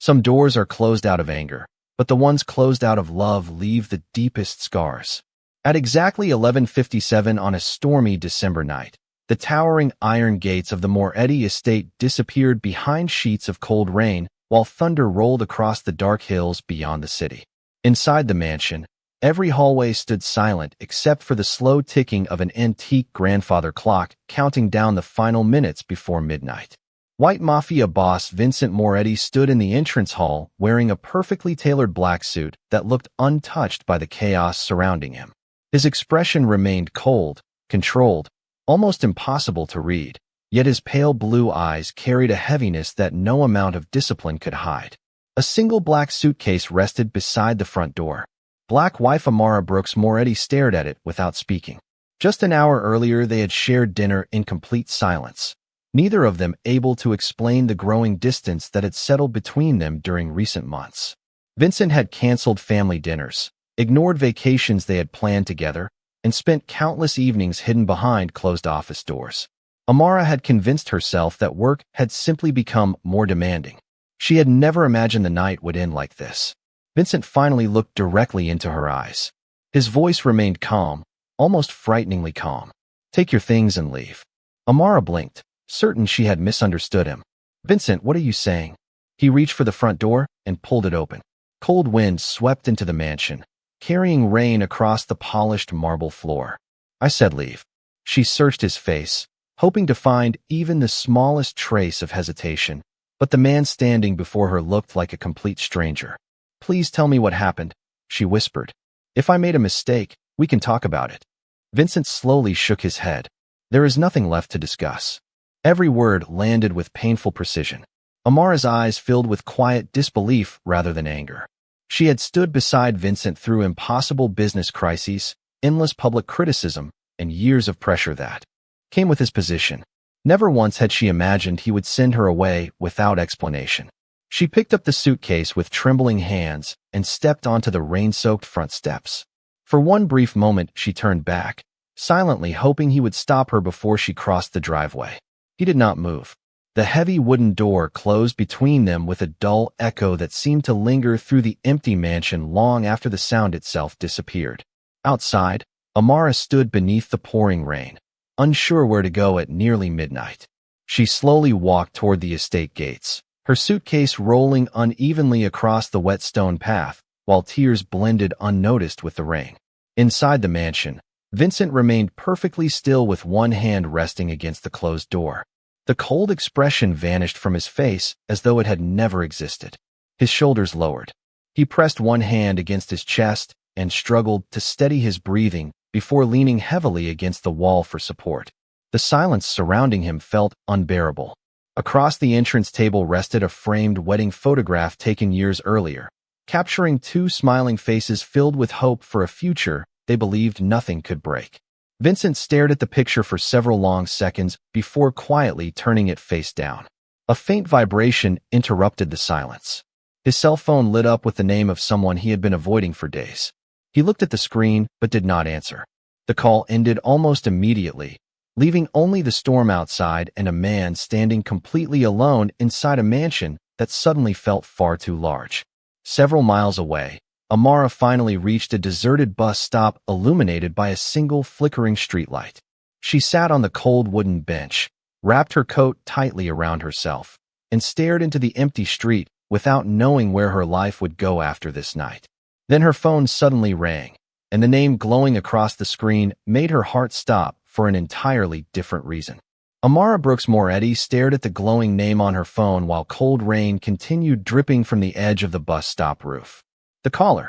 Some doors are closed out of anger, but the ones closed out of love leave the deepest scars. At exactly 11:57 on a stormy December night, the towering iron gates of the Moretti estate disappeared behind sheets of cold rain while thunder rolled across the dark hills beyond the city. Inside the mansion, every hallway stood silent except for the slow ticking of an antique grandfather clock counting down the final minutes before midnight. White Mafia boss Vincent Moretti stood in the entrance hall wearing a perfectly tailored black suit that looked untouched by the chaos surrounding him. His expression remained cold, controlled, almost impossible to read, yet his pale blue eyes carried a heaviness that no amount of discipline could hide. A single black suitcase rested beside the front door. Black wife Amara Brooks Moretti stared at it without speaking. Just an hour earlier they had shared dinner in complete silence, neither of them able to explain the growing distance that had settled between them during recent months. Vincent had canceled family dinners, ignored vacations they had planned together, and spent countless evenings hidden behind closed office doors. Amara had convinced herself that work had simply become more demanding. She had never imagined the night would end like this. Vincent finally looked directly into her eyes. His voice remained calm, almost frighteningly calm. "Take your things and leave." Amara blinked, certain she had misunderstood him. "Vincent, what are you saying?" He reached for the front door and pulled it open. Cold wind swept into the mansion, carrying rain across the polished marble floor. "I said leave." She searched his face, hoping to find even the smallest trace of hesitation, but the man standing before her looked like a complete stranger. "Please tell me what happened," she whispered. "If I made a mistake, we can talk about it." Vincent slowly shook his head. "There is nothing left to discuss." Every word landed with painful precision. Amara's eyes filled with quiet disbelief rather than anger. She had stood beside Vincent through impossible business crises, endless public criticism, and years of pressure that came with his position. Never once had she imagined he would send her away without explanation. She picked up the suitcase with trembling hands and stepped onto the rain-soaked front steps. For one brief moment, she turned back, silently hoping he would stop her before she crossed the driveway. He did not move. The heavy wooden door closed between them with a dull echo that seemed to linger through the empty mansion long after the sound itself disappeared. Outside, Amara stood beneath the pouring rain, unsure where to go at nearly midnight. She slowly walked toward the estate gates, her suitcase rolling unevenly across the wet stone path, while tears blended unnoticed with the rain. Inside the mansion, Vincent remained perfectly still with one hand resting against the closed door. The cold expression vanished from his face as though it had never existed. His shoulders lowered. He pressed one hand against his chest and struggled to steady his breathing before leaning heavily against the wall for support. The silence surrounding him felt unbearable. Across the entrance table rested a framed wedding photograph taken years earlier, capturing two smiling faces filled with hope for a future they believed nothing could break. Vincent stared at the picture for several long seconds before quietly turning it face down. A faint vibration interrupted the silence. His cell phone lit up with the name of someone he had been avoiding for days. He looked at the screen but did not answer. The call ended almost immediately, leaving only the storm outside and a man standing completely alone inside a mansion that suddenly felt far too large. Several miles away, Amara finally reached a deserted bus stop illuminated by a single flickering streetlight. She sat on the cold wooden bench, wrapped her coat tightly around herself, and stared into the empty street without knowing where her life would go after this night. Then her phone suddenly rang, and the name glowing across the screen made her heart stop for an entirely different reason. Amara Brooks Moretti stared at the glowing name on her phone while cold rain continued dripping from the edge of the bus stop roof. The caller.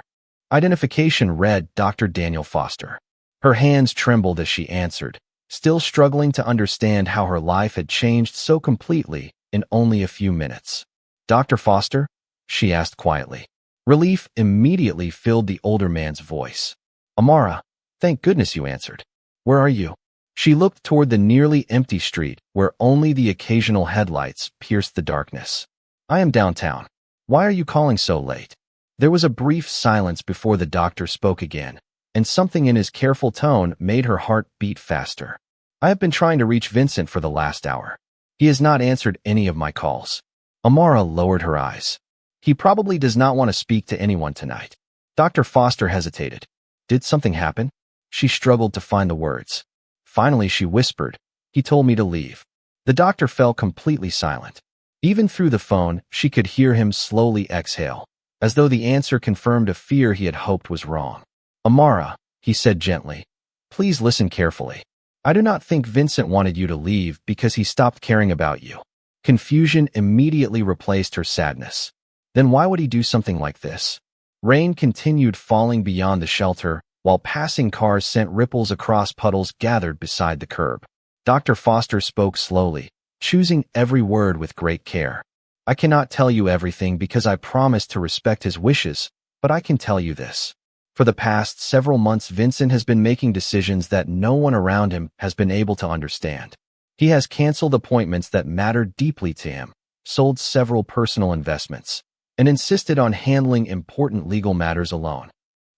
Identification read Dr. Daniel Foster. Her hands trembled as she answered, still struggling to understand how her life had changed so completely in only a few minutes. "Dr. Foster?" she asked quietly. Relief immediately filled the older man's voice. "Amara, thank goodness you answered. Where are you?" She looked toward the nearly empty street where only the occasional headlights pierced the darkness. "I am downtown. Why are you calling so late?" There was a brief silence before the doctor spoke again, and something in his careful tone made her heart beat faster. "I have been trying to reach Vincent for the last hour. He has not answered any of my calls." Amara lowered her eyes. He probably does not want to speak to anyone tonight. Dr. Foster hesitated. Did something happen? She struggled to find the words. Finally, she whispered, he told me to leave. The doctor fell completely silent. Even through the phone, she could hear him slowly exhale, as though the answer confirmed a fear he had hoped was wrong. Amara, he said gently, please listen carefully. I do not think Vincent wanted you to leave because he stopped caring about you. Confusion immediately replaced her sadness. Then why would he do something like this? Rain continued falling beyond the shelter, while passing cars sent ripples across puddles gathered beside the curb. Dr. Foster spoke slowly, choosing every word with great care. I cannot tell you everything because I promised to respect his wishes, but I can tell you this. For the past several months, Vincent has been making decisions that no one around him has been able to understand. He has canceled appointments that mattered deeply to him, sold several personal investments, and insisted on handling important legal matters alone.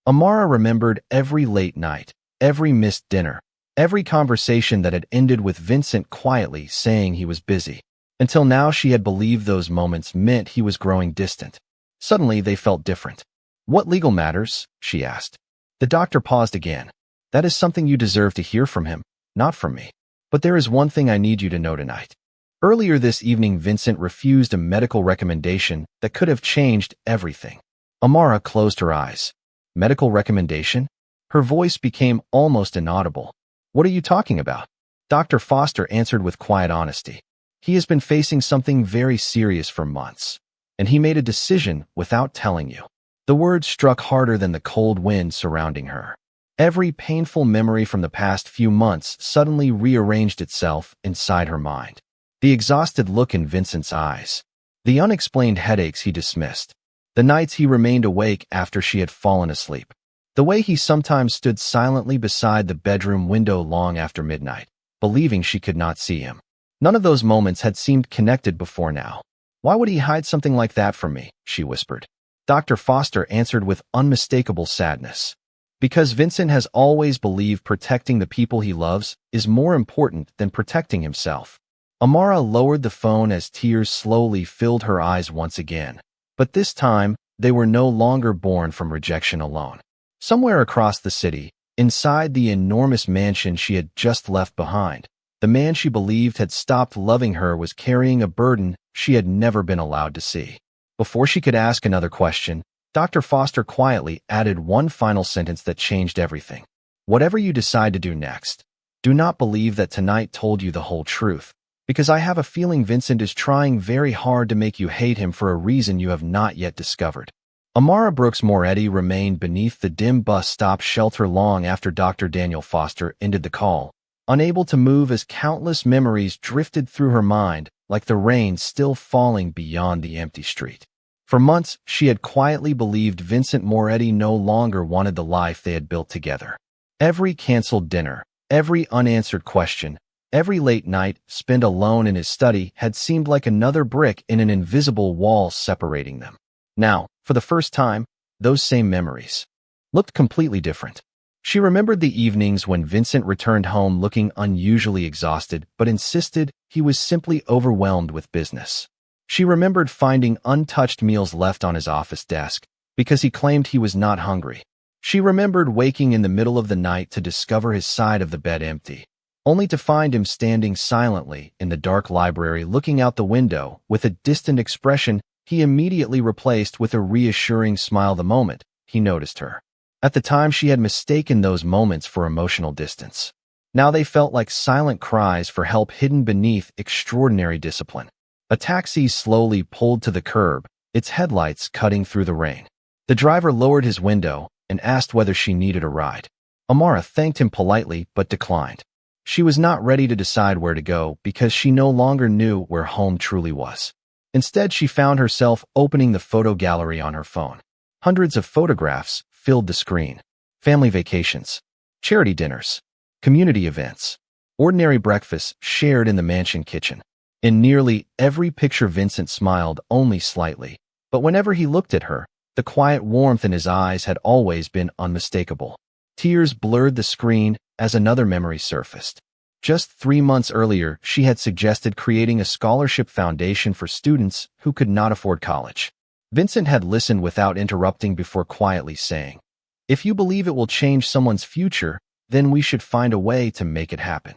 Amara remembered every late night, every missed dinner, every conversation that had ended with Vincent quietly saying he was busy. Until now, she had believed those moments meant he was growing distant. Suddenly, they felt different. What legal matters? She asked. The doctor paused again. That is something you deserve to hear from him, not from me. But there is one thing I need you to know tonight. Earlier this evening, Vincent refused a medical recommendation that could have changed everything. Amara closed her eyes. Medical recommendation? Her voice became almost inaudible. What are you talking about? Dr. Foster answered with quiet honesty. He has been facing something very serious for months, and he made a decision without telling you. The words struck harder than the cold wind surrounding her. Every painful memory from the past few months suddenly rearranged itself inside her mind. The exhausted look in Vincent's eyes. The unexplained headaches he dismissed. The nights he remained awake after she had fallen asleep. The way he sometimes stood silently beside the bedroom window long after midnight, believing she could not see him. None of those moments had seemed connected before now. Why would he hide something like that from me? She whispered. Dr. Foster answered with unmistakable sadness. Because Vincent has always believed protecting the people he loves is more important than protecting himself. Amara lowered the phone as tears slowly filled her eyes once again. But this time, they were no longer born from rejection alone. Somewhere across the city, inside the enormous mansion she had just left behind, the man she believed had stopped loving her was carrying a burden she had never been allowed to see. Before she could ask another question, Dr. Foster quietly added one final sentence that changed everything. Whatever you decide to do next, do not believe that tonight told you the whole truth, because I have a feeling Vincent is trying very hard to make you hate him for a reason you have not yet discovered. Amara Brooks Moretti remained beneath the dim bus stop shelter long after Dr. Daniel Foster ended the call, unable to move as countless memories drifted through her mind like the rain still falling beyond the empty street. For months, she had quietly believed Vincent Moretti no longer wanted the life they had built together. Every canceled dinner, every unanswered question, every late night spent alone in his study had seemed like another brick in an invisible wall separating them. Now, for the first time, those same memories looked completely different. She remembered the evenings when Vincent returned home looking unusually exhausted but insisted he was simply overwhelmed with business. She remembered finding untouched meals left on his office desk because he claimed he was not hungry. She remembered waking in the middle of the night to discover his side of the bed empty, only to find him standing silently in the dark library looking out the window with a distant expression he immediately replaced with a reassuring smile the moment he noticed her. At the time, she had mistaken those moments for emotional distance. Now they felt like silent cries for help hidden beneath extraordinary discipline. A taxi slowly pulled to the curb, its headlights cutting through the rain. The driver lowered his window and asked whether she needed a ride. Amara thanked him politely but declined. She was not ready to decide where to go because she no longer knew where home truly was. Instead, she found herself opening the photo gallery on her phone. Hundreds of photographs filled the screen. Family vacations, charity dinners, community events, ordinary breakfasts shared in the mansion kitchen. In nearly every picture, Vincent smiled only slightly, but whenever he looked at her, the quiet warmth in his eyes had always been unmistakable. Tears blurred the screen as another memory surfaced. Just 3 months earlier, she had suggested creating a scholarship foundation for students who could not afford college. Vincent had listened without interrupting before quietly saying, "If you believe it will change someone's future, then we should find a way to make it happen."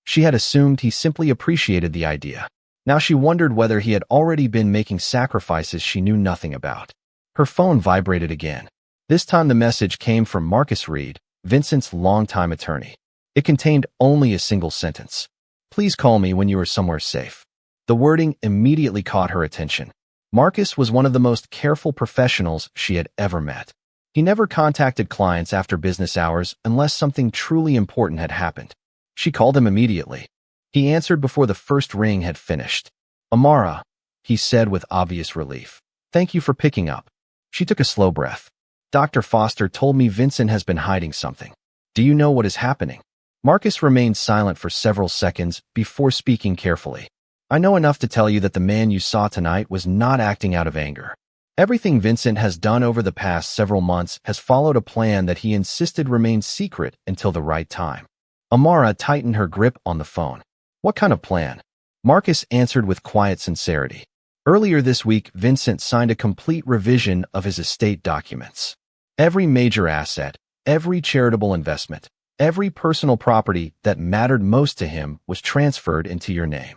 She had assumed he simply appreciated the idea. Now she wondered whether he had already been making sacrifices she knew nothing about. Her phone vibrated again. This time the message came from Marcus Reed, Vincent's longtime attorney. It contained only a single sentence. "Please call me when you are somewhere safe." The wording immediately caught her attention. Marcus was one of the most careful professionals she had ever met. He never contacted clients after business hours unless something truly important had happened. She called him immediately. He answered before the first ring had finished. "Amara," he said with obvious relief. "Thank you for picking up." She took a slow breath. "Dr. Foster told me Vincent has been hiding something. Do you know what is happening?" Marcus remained silent for several seconds before speaking carefully. "I know enough to tell you that the man you saw tonight was not acting out of anger. Everything Vincent has done over the past several months has followed a plan that he insisted remained secret until the right time." Amara tightened her grip on the phone. "What kind of plan?" Marcus answered with quiet sincerity. "Earlier this week, Vincent signed a complete revision of his estate documents. Every major asset, every charitable investment, every personal property that mattered most to him was transferred into your name."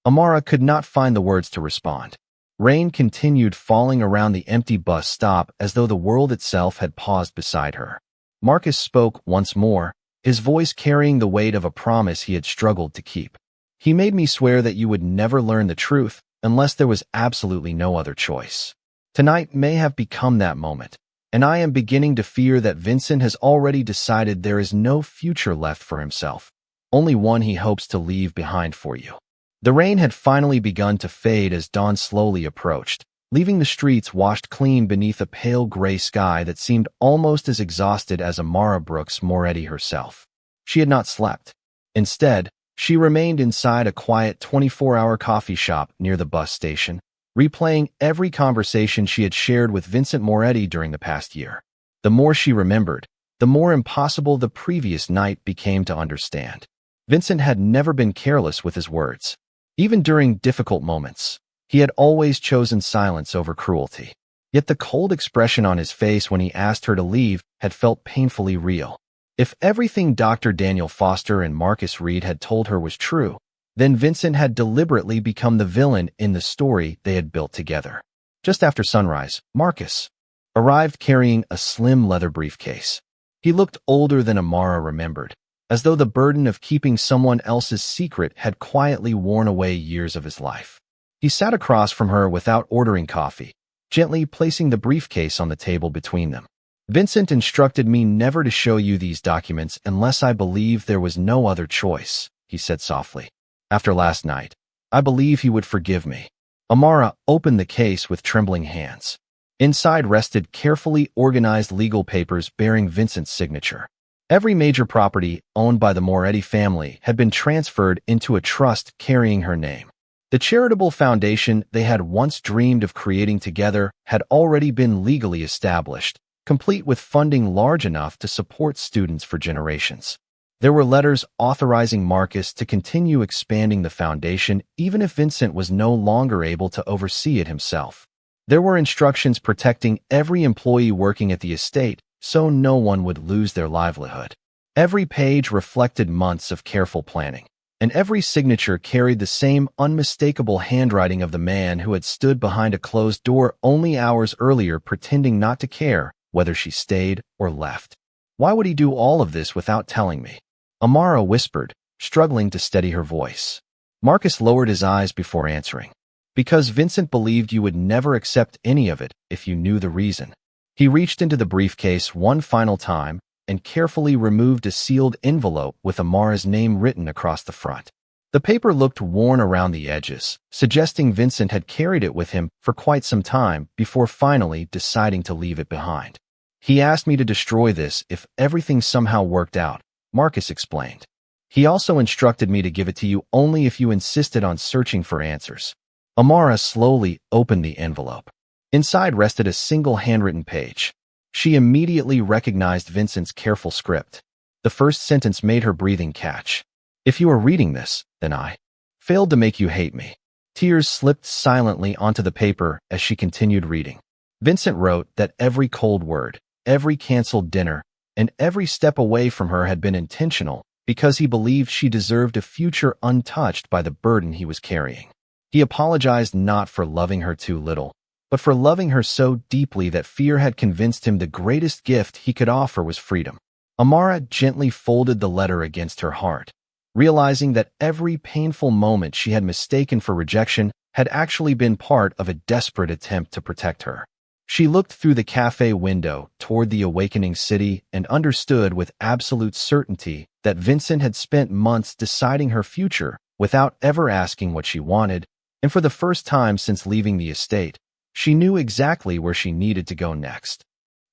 Amara could not find the words to respond. Rain continued falling around the empty bus stop as though the world itself had paused beside her. Marcus spoke once more, his voice carrying the weight of a promise he had struggled to keep. "He made me swear that you would never learn the truth unless there was absolutely no other choice. Tonight may have become that moment, and I am beginning to fear that Vincent has already decided there is no future left for himself, only one he hopes to leave behind for you." The rain had finally begun to fade as dawn slowly approached, leaving the streets washed clean beneath a pale gray sky that seemed almost as exhausted as Amara Brooks Moretti herself. She had not slept. Instead, she remained inside a quiet 24-hour coffee shop near the bus station, replaying every conversation she had shared with Vincent Moretti during the past year. The more she remembered, the more impossible the previous night became to understand. Vincent had never been careless with his words. Even during difficult moments, he had always chosen silence over cruelty. Yet the cold expression on his face when he asked her to leave had felt painfully real. If everything Dr. Daniel Foster and Marcus Reed had told her was true, then Vincent had deliberately become the villain in the story they had built together. Just after sunrise, Marcus arrived carrying a slim leather briefcase. He looked older than Amara remembered, as though the burden of keeping someone else's secret had quietly worn away years of his life. He sat across from her without ordering coffee, gently placing the briefcase on the table between them. "Vincent instructed me never to show you these documents unless I believed there was no other choice," he said softly. "After last night, I believe he would forgive me." Amara opened the case with trembling hands. Inside rested carefully organized legal papers bearing Vincent's signature. Every major property owned by the Moretti family had been transferred into a trust carrying her name. The charitable foundation they had once dreamed of creating together had already been legally established, complete with funding large enough to support students for generations. There were letters authorizing Marcus to continue expanding the foundation even if Vincent was no longer able to oversee it himself. There were instructions protecting every employee working at the estate, so no one would lose their livelihood. Every page reflected months of careful planning, and every signature carried the same unmistakable handwriting of the man who had stood behind a closed door only hours earlier pretending not to care whether she stayed or left. "Why would he do all of this without telling me?" Amara whispered, struggling to steady her voice. Marcus lowered his eyes before answering. "Because Vincent believed you would never accept any of it if you knew the reason." He reached into the briefcase one final time and carefully removed a sealed envelope with Amara's name written across the front. The paper looked worn around the edges, suggesting Vincent had carried it with him for quite some time before finally deciding to leave it behind. "He asked me to destroy this if everything somehow worked out," Marcus explained. "He also instructed me to give it to you only if you insisted on searching for answers." Amara slowly opened the envelope. Inside rested a single handwritten page. She immediately recognized Vincent's careful script. The first sentence made her breathing catch. "If you are reading this, then I failed to make you hate me." Tears slipped silently onto the paper as she continued reading. Vincent wrote that every cold word, every canceled dinner, and every step away from her had been intentional because he believed she deserved a future untouched by the burden he was carrying. He apologized not for loving her too little, but for loving her so deeply that fear had convinced him the greatest gift he could offer was freedom. Amara gently folded the letter against her heart, realizing that every painful moment she had mistaken for rejection had actually been part of a desperate attempt to protect her. She looked through the cafe window toward the awakening city and understood with absolute certainty that Vincent had spent months deciding her future without ever asking what she wanted, and for the first time since leaving the estate, she knew exactly where she needed to go next.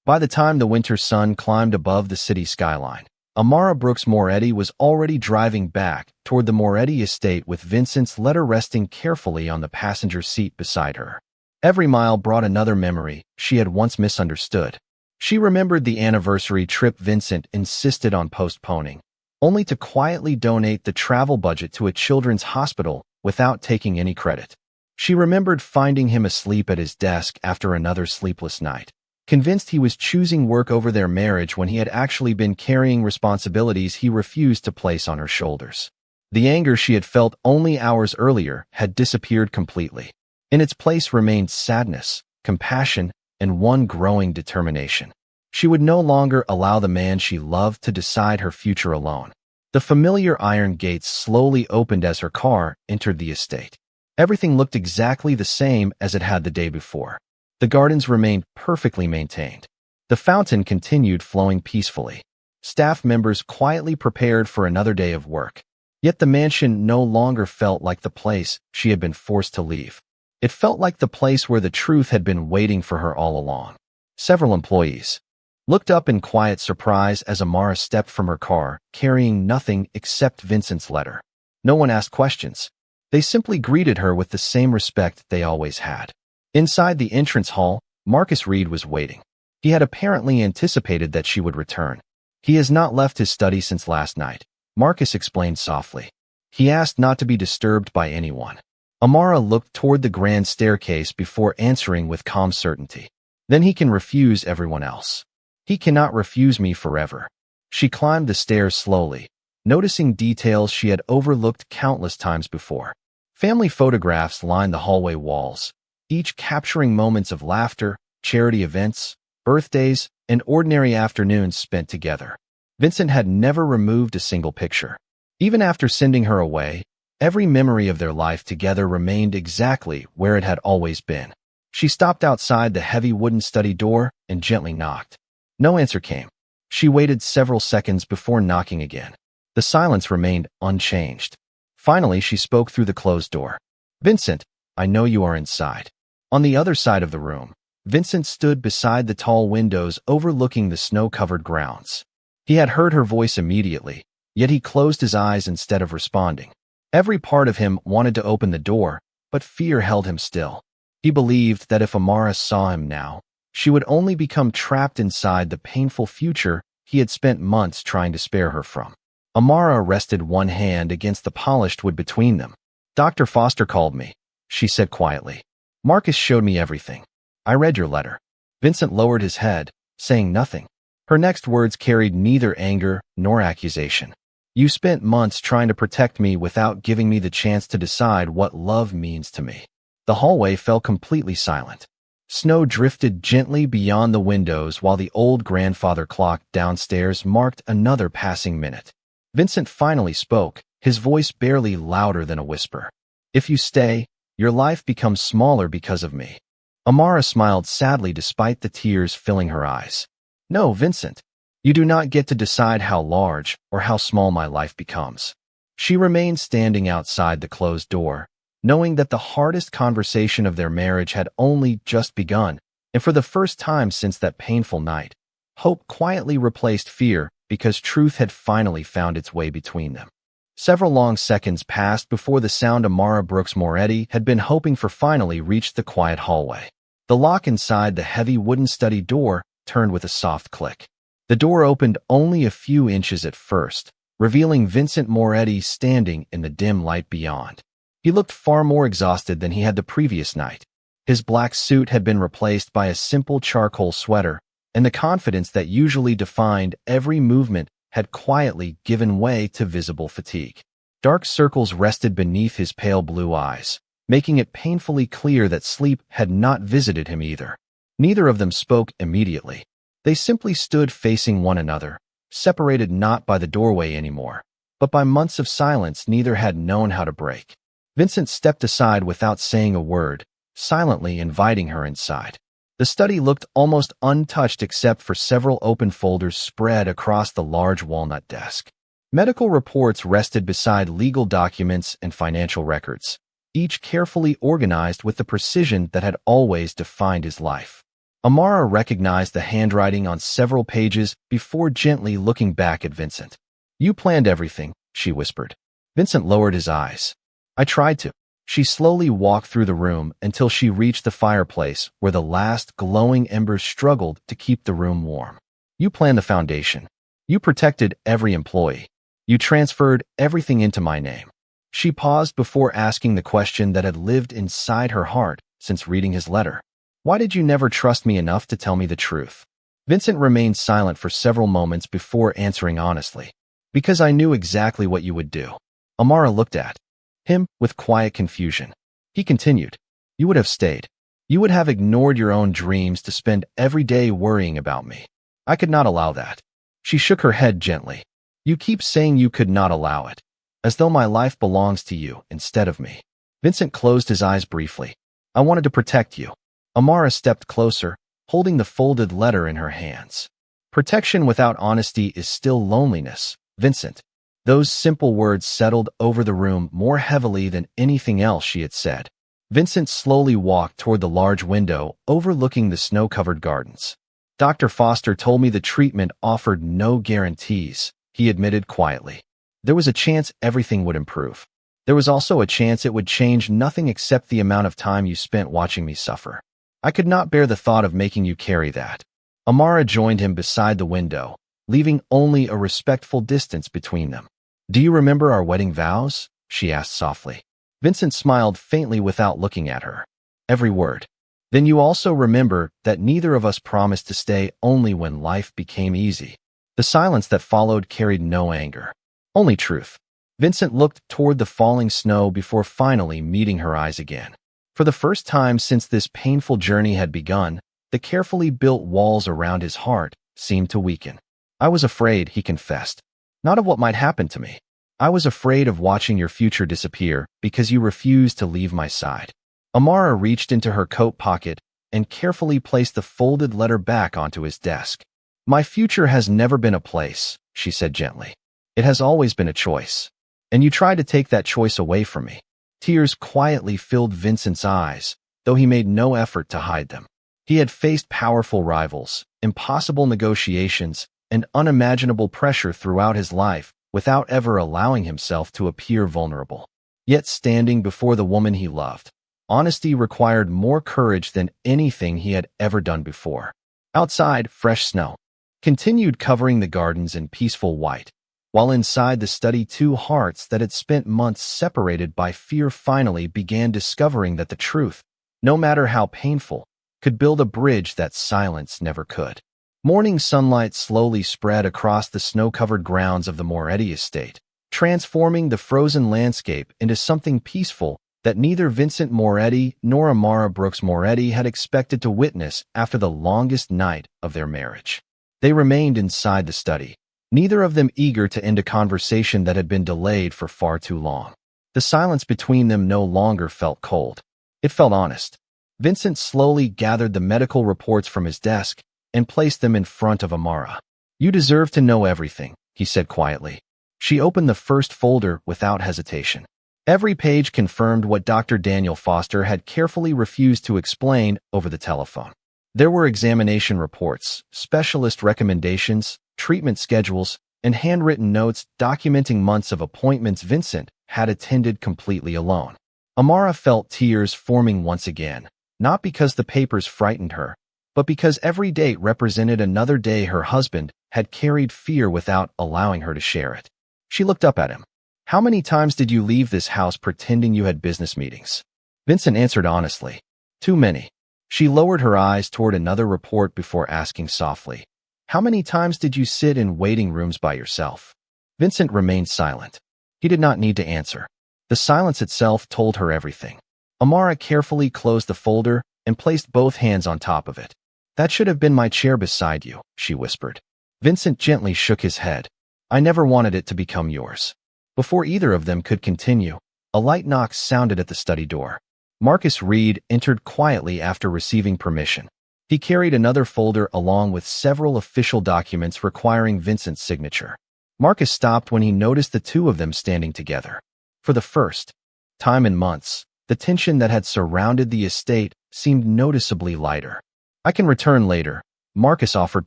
By the time the winter sun climbed above the city skyline, Amara Brooks Moretti was already driving back toward the Moretti estate with Vincent's letter resting carefully on the passenger seat beside her. Every mile brought another memory she had once misunderstood. She remembered the anniversary trip Vincent insisted on postponing, only to quietly donate the travel budget to a children's hospital without taking any credit. She remembered finding him asleep at his desk after another sleepless night, convinced he was choosing work over their marriage when he had actually been carrying responsibilities he refused to place on her shoulders. The anger she had felt only hours earlier had disappeared completely. In its place remained sadness, compassion, and one growing determination. She would no longer allow the man she loved to decide her future alone. The familiar iron gates slowly opened as her car entered the estate. Everything looked exactly the same as it had the day before. The gardens remained perfectly maintained. The fountain continued flowing peacefully. Staff members quietly prepared for another day of work. Yet the mansion no longer felt like the place she had been forced to leave. It felt like the place where the truth had been waiting for her all along. Several employees looked up in quiet surprise as Amara stepped from her car, carrying nothing except Vincent's letter. No one asked questions. They simply greeted her with the same respect they always had. Inside the entrance hall, Marcus Reed was waiting. He had apparently anticipated that she would return. He has not left his study since last night, Marcus explained softly. He asked not to be disturbed by anyone. Amara looked toward the grand staircase before answering with calm certainty. Then he can refuse everyone else. He cannot refuse me forever. She climbed the stairs slowly, noticing details she had overlooked countless times before. Family photographs lined the hallway walls, each capturing moments of laughter, charity events, birthdays, and ordinary afternoons spent together. Vincent had never removed a single picture. Even after sending her away, every memory of their life together remained exactly where it had always been. She stopped outside the heavy wooden study door and gently knocked. No answer came. She waited several seconds before knocking again. The silence remained unchanged. Finally, she spoke through the closed door. "Vincent, I know you are inside." On the other side of the room, Vincent stood beside the tall windows overlooking the snow-covered grounds. He had heard her voice immediately, yet he closed his eyes instead of responding. Every part of him wanted to open the door, but fear held him still. He believed that if Amara saw him now, she would only become trapped inside the painful future he had spent months trying to spare her from. Amara rested one hand against the polished wood between them. "Dr. Foster called me," she said quietly. "Marcus showed me everything. I read your letter." Vincent lowered his head, saying nothing. Her next words carried neither anger nor accusation. "You spent months trying to protect me without giving me the chance to decide what love means to me." The hallway fell completely silent. Snow drifted gently beyond the windows while the old grandfather clock downstairs marked another passing minute. Vincent finally spoke, his voice barely louder than a whisper. "If you stay, your life becomes smaller because of me." Amara smiled sadly despite the tears filling her eyes. "No, Vincent. You do not get to decide how large or how small my life becomes." She remained standing outside the closed door, knowing that the hardest conversation of their marriage had only just begun, and for the first time since that painful night, hope quietly replaced fear because truth had finally found its way between them. Several long seconds passed before the sound Amara Brooks Moretti had been hoping for finally reached the quiet hallway. The lock inside the heavy wooden study door turned with a soft click. The door opened only a few inches at first, revealing Vincent Moretti standing in the dim light beyond. He looked far more exhausted than he had the previous night. His black suit had been replaced by a simple charcoal sweater, and the confidence that usually defined every movement had quietly given way to visible fatigue. Dark circles rested beneath his pale blue eyes, making it painfully clear that sleep had not visited him either. Neither of them spoke immediately. They simply stood facing one another, separated not by the doorway anymore, but by months of silence neither had known how to break. Vincent stepped aside without saying a word, silently inviting her inside. The study looked almost untouched except for several open folders spread across the large walnut desk. Medical reports rested beside legal documents and financial records, each carefully organized with the precision that had always defined his life. Amara recognized the handwriting on several pages before gently looking back at Vincent. "You planned everything," she whispered. Vincent lowered his eyes. "I tried to." She slowly walked through the room until she reached the fireplace where the last glowing embers struggled to keep the room warm. "You planned the foundation. You protected every employee. You transferred everything into my name." She paused before asking the question that had lived inside her heart since reading his letter. "Why did you never trust me enough to tell me the truth?" Vincent remained silent for several moments before answering honestly. "Because I knew exactly what you would do." Amara looked at him with quiet confusion. He continued, "You would have stayed. You would have ignored your own dreams to spend every day worrying about me. I could not allow that." She shook her head gently. "You keep saying you could not allow it, as though my life belongs to you instead of me." Vincent closed his eyes briefly. "I wanted to protect you." Amara stepped closer, holding the folded letter in her hands. "Protection without honesty is still loneliness, Vincent." Those simple words settled over the room more heavily than anything else she had said. Vincent slowly walked toward the large window overlooking the snow-covered gardens. "Dr. Foster told me the treatment offered no guarantees," he admitted quietly. "There was a chance everything would improve. There was also a chance it would change nothing except the amount of time you spent watching me suffer. I could not bear the thought of making you carry that." Amara joined him beside the window, leaving only a respectful distance between them. "Do you remember our wedding vows?" she asked softly. Vincent smiled faintly without looking at her. "Every word." "Then you also remember that neither of us promised to stay only when life became easy." The silence that followed carried no anger, only truth. Vincent looked toward the falling snow before finally meeting her eyes again. For the first time since this painful journey had begun, the carefully built walls around his heart seemed to weaken. "I was afraid," he confessed. "Not of what might happen to me. I was afraid of watching your future disappear because you refused to leave my side." Amara reached into her coat pocket and carefully placed the folded letter back onto his desk. "My future has never been a place," she said gently. "It has always been a choice. And you tried to take that choice away from me." Tears quietly filled Vincent's eyes, though he made no effort to hide them. He had faced powerful rivals, impossible negotiations, and unimaginable pressure throughout his life without ever allowing himself to appear vulnerable. Yet standing before the woman he loved, honesty required more courage than anything he had ever done before. Outside, fresh snow continued covering the gardens in peaceful white, while inside the study 2 hearts that had spent months separated by fear finally began discovering that the truth, no matter how painful, could build a bridge that silence never could. Morning sunlight slowly spread across the snow-covered grounds of the Moretti estate, transforming the frozen landscape into something peaceful that neither Vincent Moretti nor Amara Brooks Moretti had expected to witness after the longest night of their marriage. They remained inside the study, neither of them eager to end a conversation that had been delayed for far too long. The silence between them no longer felt cold. It felt honest. Vincent slowly gathered the medical reports from his desk and placed them in front of Amara. "You deserve to know everything," he said quietly. She opened the first folder without hesitation. Every page confirmed what Dr. Daniel Foster had carefully refused to explain over the telephone. There were examination reports, specialist recommendations, treatment schedules, and handwritten notes documenting months of appointments Vincent had attended completely alone. Amara felt tears forming once again, not because the papers frightened her, but because every date represented another day her husband had carried fear without allowing her to share it. She looked up at him. "How many times did you leave this house pretending you had business meetings?" Vincent answered honestly. Too many. She lowered her eyes toward another report before asking softly, "How many times did you sit in waiting rooms by yourself?" Vincent remained silent. He did not need to answer. The silence itself told her everything. Amara carefully closed the folder and placed both hands on top of it. "That should have been my chair beside you," she whispered. Vincent gently shook his head. "I never wanted it to become yours." Before either of them could continue, a light knock sounded at the study door. Marcus Reed entered quietly after receiving permission. He carried another folder along with several official documents requiring Vincent's signature. Marcus stopped when he noticed the two of them standing together. For the first time in months, the tension that had surrounded the estate seemed noticeably lighter. "I can return later," Marcus offered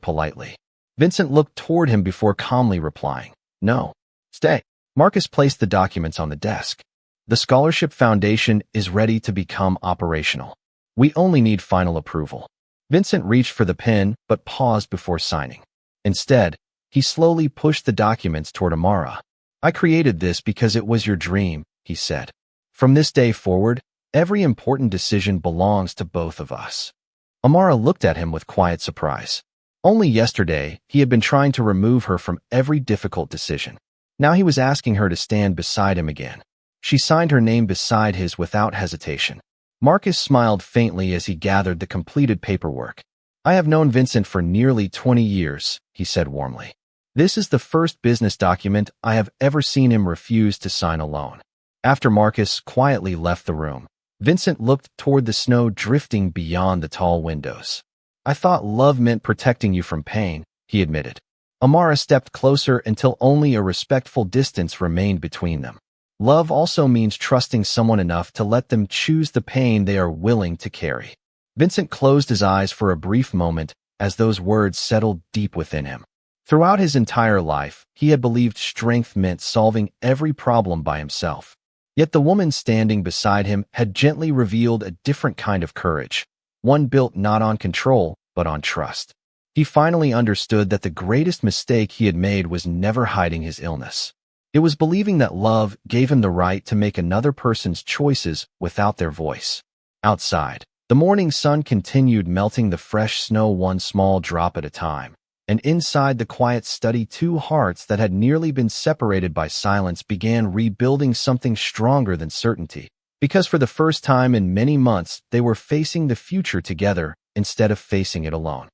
politely. Vincent looked toward him before calmly replying, "No, stay." Marcus placed the documents on the desk. "The Scholarship Foundation is ready to become operational. We only need final approval." Vincent reached for the pen but paused before signing. Instead, he slowly pushed the documents toward Amara. "I created this because it was your dream," he said. "From this day forward, every important decision belongs to both of us." Amara looked at him with quiet surprise. Only yesterday, he had been trying to remove her from every difficult decision. Now he was asking her to stand beside him again. She signed her name beside his without hesitation. Marcus smiled faintly as he gathered the completed paperwork. "I have known Vincent for nearly 20 years, he said warmly. "This is the first business document I have ever seen him refuse to sign alone." After Marcus quietly left the room, Vincent looked toward the snow drifting beyond the tall windows. "I thought love meant protecting you from pain," he admitted. Amara stepped closer until only a respectful distance remained between them. "Love also means trusting someone enough to let them choose the pain they are willing to carry." Vincent closed his eyes for a brief moment as those words settled deep within him. Throughout his entire life, he had believed strength meant solving every problem by himself. Yet the woman standing beside him had gently revealed a different kind of courage, one built not on control, but on trust. He finally understood that the greatest mistake he had made was never hiding his illness. It was believing that love gave him the right to make another person's choices without their voice. Outside, the morning sun continued melting the fresh snow one small drop at a time, and inside the quiet study, two hearts that had nearly been separated by silence began rebuilding something stronger than certainty. Because for the first time in many months, they were facing the future together instead of facing it alone.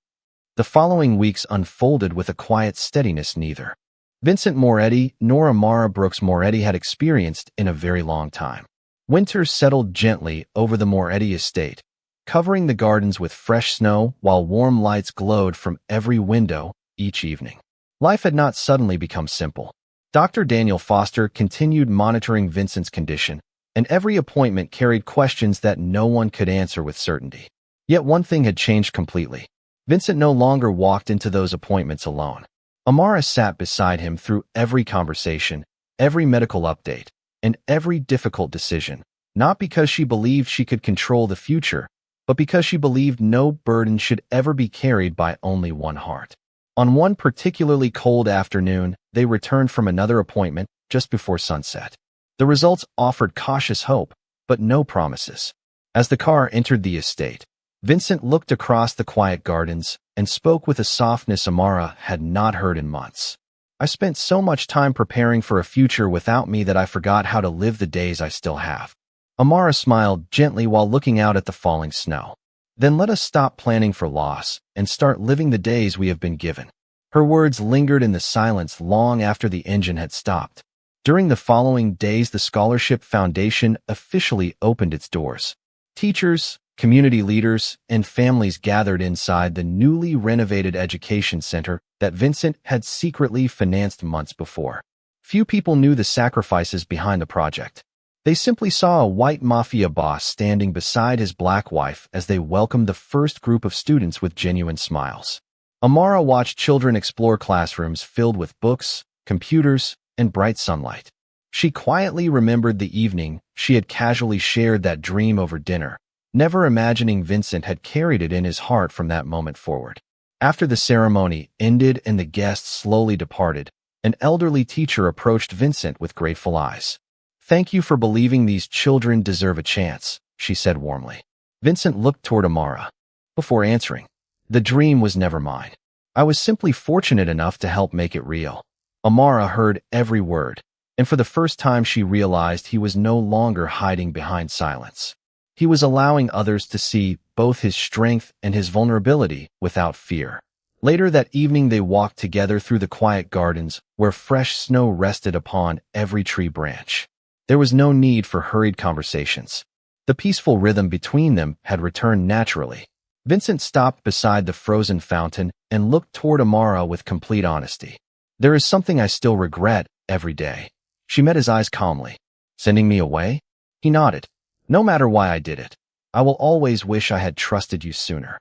The following weeks unfolded with a quiet steadiness neither Vincent Moretti nor Amara Brooks Moretti had experienced in a very long time. Winter settled gently over the Moretti estate, covering the gardens with fresh snow while warm lights glowed from every window each evening. Life had not suddenly become simple. Dr. Daniel Foster continued monitoring Vincent's condition, and every appointment carried questions that no one could answer with certainty. Yet one thing had changed completely. Vincent no longer walked into those appointments alone. Amara sat beside him through every conversation, every medical update, and every difficult decision, not because she believed she could control the future, but because she believed no burden should ever be carried by only one heart. On one particularly cold afternoon, they returned from another appointment just before sunset. The results offered cautious hope, but no promises. As the car entered the estate, Vincent looked across the quiet gardens and spoke with a softness Amara had not heard in months. "I spent so much time preparing for a future without me that I forgot how to live the days I still have." Amara smiled gently while looking out at the falling snow. "Then let us stop planning for loss and start living the days we have been given." Her words lingered in the silence long after the engine had stopped. During the following days, the Scholarship Foundation officially opened its doors. Teachers, community leaders, and families gathered inside the newly renovated education center that Vincent had secretly financed months before. Few people knew the sacrifices behind the project. They simply saw a white mafia boss standing beside his black wife as they welcomed the first group of students with genuine smiles. Amara watched children explore classrooms filled with books, computers, and bright sunlight. She quietly remembered the evening she had casually shared that dream over dinner, never imagining Vincent had carried it in his heart from that moment forward. After the ceremony ended and the guests slowly departed, an elderly teacher approached Vincent with grateful eyes. "Thank you for believing these children deserve a chance," she said warmly. Vincent looked toward Amara before answering. The dream was never mine. I was simply fortunate enough to help make it real. Amara heard every word, and for the first time she realized he was no longer hiding behind silence. He was allowing others to see both his strength and his vulnerability without fear. Later that evening they walked together through the quiet gardens where fresh snow rested upon every tree branch. There was no need for hurried conversations. The peaceful rhythm between them had returned naturally. Vincent stopped beside the frozen fountain and looked toward Amara with complete honesty. "There is something I still regret every day." She met his eyes calmly. "Sending me away?" He nodded. "No matter why I did it, I will always wish I had trusted you sooner."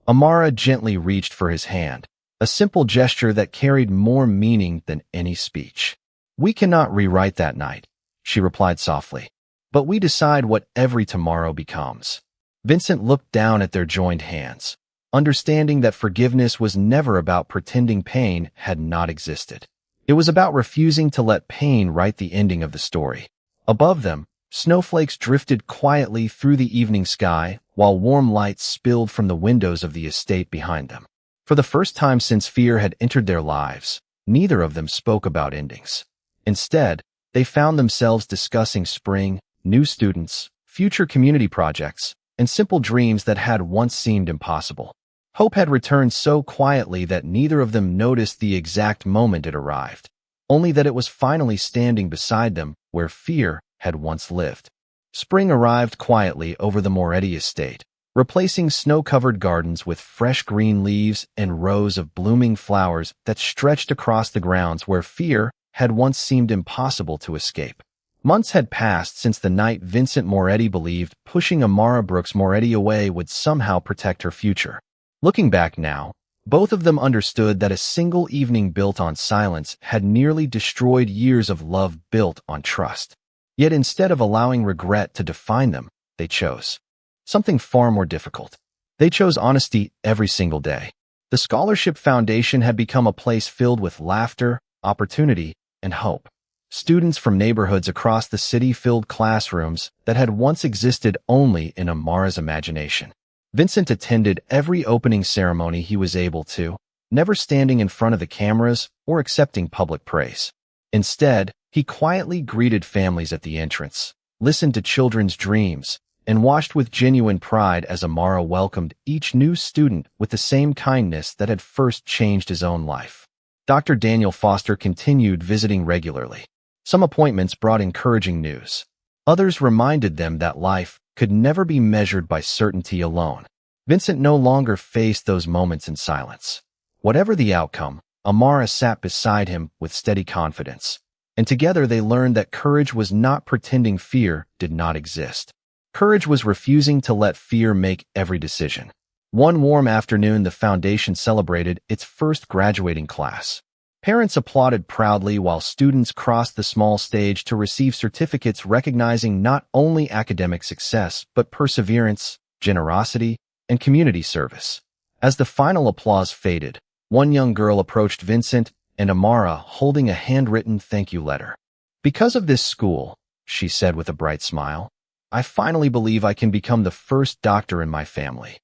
Amara gently reached for his hand, a simple gesture that carried more meaning than any speech. "We cannot rewrite that night," she replied softly, "but we decide what every tomorrow becomes." Vincent looked down at their joined hands, understanding that forgiveness was never about pretending pain had not existed. It was about refusing to let pain write the ending of the story. Above them, snowflakes drifted quietly through the evening sky, while warm lights spilled from the windows of the estate behind them. For the first time since fear had entered their lives, neither of them spoke about endings. Instead, they found themselves discussing spring, new students, future community projects, and simple dreams that had once seemed impossible. Hope had returned so quietly that neither of them noticed the exact moment it arrived, only that it was finally standing beside them where fear had once lived. Spring arrived quietly over the Moretti estate, replacing snow-covered gardens with fresh green leaves and rows of blooming flowers that stretched across the grounds where fear had once seemed impossible to escape. Months had passed since the night Vincent Moretti believed pushing Amara Brooks Moretti away would somehow protect her future. Looking back now, both of them understood that a single evening built on silence had nearly destroyed years of love built on trust. Yet instead of allowing regret to define them, they chose something far more difficult. They chose honesty every single day. The Scholarship Foundation had become a place filled with laughter, opportunity, and hope. Students from neighborhoods across the city filled classrooms that had once existed only in Amara's imagination. Vincent attended every opening ceremony he was able to, never standing in front of the cameras or accepting public praise. Instead, he quietly greeted families at the entrance, listened to children's dreams, and watched with genuine pride as Amara welcomed each new student with the same kindness that had first changed his own life. Dr. Daniel Foster continued visiting regularly. Some appointments brought encouraging news. Others reminded them that life could never be measured by certainty alone. Vincent no longer faced those moments in silence. Whatever the outcome, Amara sat beside him with steady confidence. And together they learned that courage was not pretending fear did not exist. Courage was refusing to let fear make every decision. One warm afternoon, the foundation celebrated its first graduating class. Parents applauded proudly while students crossed the small stage to receive certificates recognizing not only academic success, but perseverance, generosity, and community service. As the final applause faded, one young girl approached Vincent and Amara holding a handwritten thank you letter. "Because of this school," she said with a bright smile, "I finally believe I can become the first doctor in my family."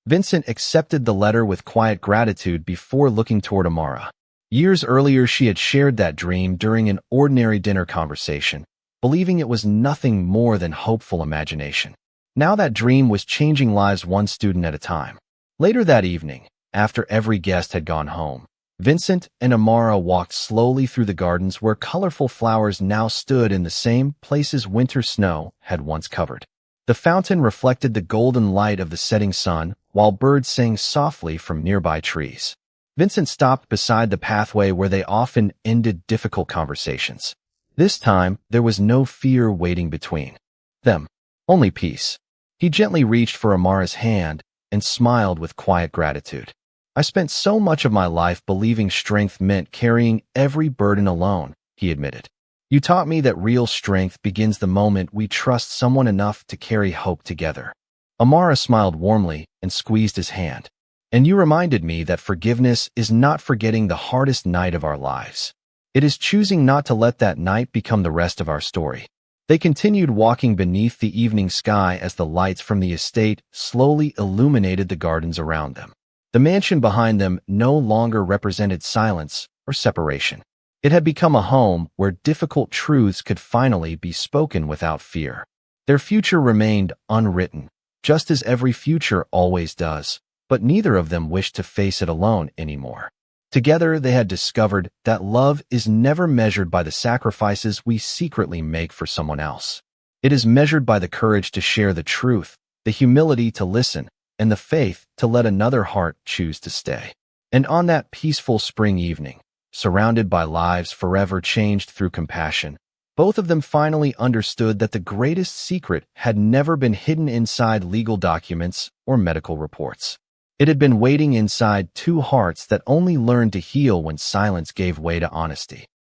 Vincent accepted the letter with quiet gratitude before looking toward Amara. Years earlier, she had shared that dream during an ordinary dinner conversation, believing it was nothing more than hopeful imagination. Now that dream was changing lives one student at a time. Later that evening, after every guest had gone home, Vincent and Amara walked slowly through the gardens where colorful flowers now stood in the same places winter snow had once covered. The fountain reflected the golden light of the setting sun, while birds sang softly from nearby trees. Vincent stopped beside the pathway where they often ended difficult conversations. This time, there was no fear waiting between them, only peace. He gently reached for Amara's hand and smiled with quiet gratitude. "I spent so much of my life believing strength meant carrying every burden alone," he admitted. "You taught me that real strength begins the moment we trust someone enough to carry hope together." Amara smiled warmly and squeezed his hand. "And you reminded me that forgiveness is not forgetting the hardest night of our lives. It is choosing not to let that night become the rest of our story." They continued walking beneath the evening sky as the lights from the estate slowly illuminated the gardens around them. The mansion behind them no longer represented silence or separation. It had become a home where difficult truths could finally be spoken without fear. Their future remained unwritten, just as every future always does, but neither of them wished to face it alone anymore. Together, they had discovered that love is never measured by the sacrifices we secretly make for someone else. It is measured by the courage to share the truth, the humility to listen, and the faith to let another heart choose to stay. And on that peaceful spring evening, surrounded by lives forever changed through compassion, both of them finally understood that the greatest secret had never been hidden inside legal documents or medical reports. It had been waiting inside two hearts that only learned to heal when silence gave way to honesty.